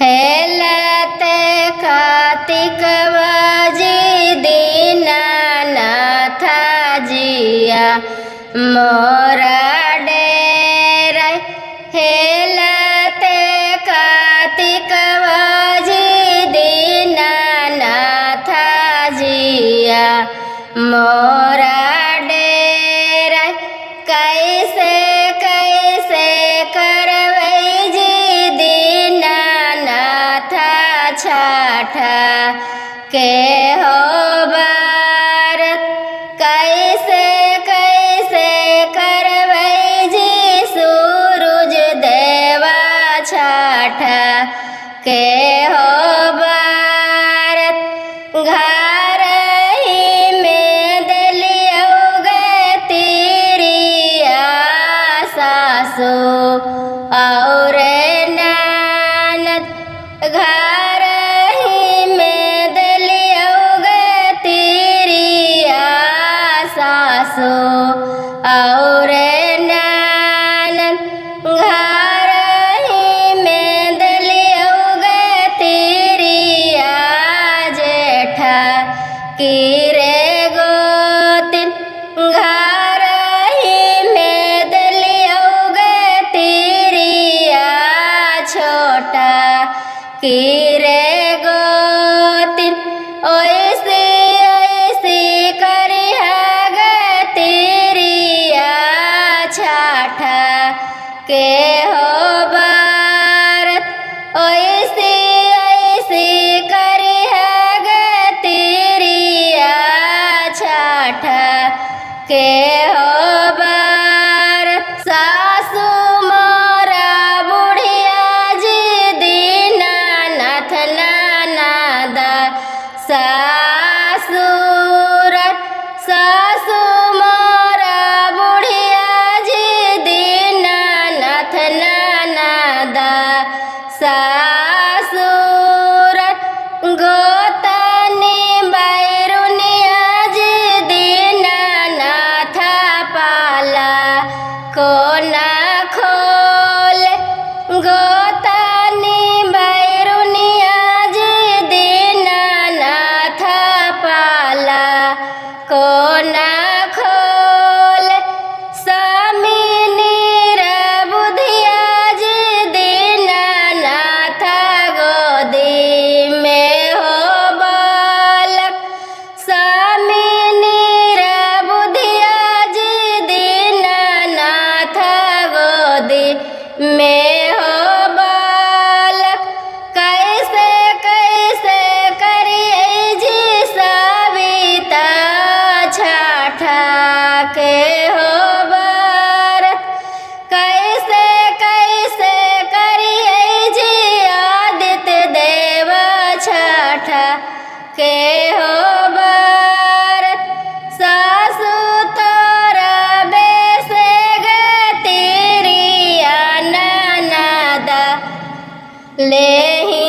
हेलते कार्तिकवाजी दीनानाथ जिया मोरा डेरा। हेलते कार्तिकवाजी दीनानाथ जिया मोरा डेरा। कैसे कैसे करवै जी दीनानाथ छठ के हो बारत। कैसे कैसे करवै जी सूरज देवा छठ के हो बारत। घर ही में दलियौ गतिरिया सासु और ननद। घर ही में दलियौ गतिरिया सासु और ननद। घर ही में दलियौ गतिरिया जेठा की रे गोतिन। घर ही में दलियौ गतिरिया छोटा की रे गोतिन। ओइसी ओइसी करिहा गतिरिया छठ के हो बारत। ओइसी ओइसी करिहा गतिरिया छठ के हो बारत। सासु मोरा बुढ़िया जी दीनानाथ ननद सासुर। सासु मोरा बुढ़िया जी दीनानाथ ननद सासुर। गोतनी बैरुनिया जी दीनानाथ पाला को ना खोल। गोतनी बैरुनिया जी दीनानाथ पाला को ना खोल। स्वामिनी रे बुधिया जी दीनानाथ गोदी में हो बालक। स्वामिनी रे बुधिया जी दीनानाथ गोदी में हो बालक। कैसे कैसे करिए जी सविता छठ के हो बारत। कैसे कैसे करिए जी आदित्य देव छठ के हो बारत। सासु तोरा बेसे गतिरिया ननद लेहि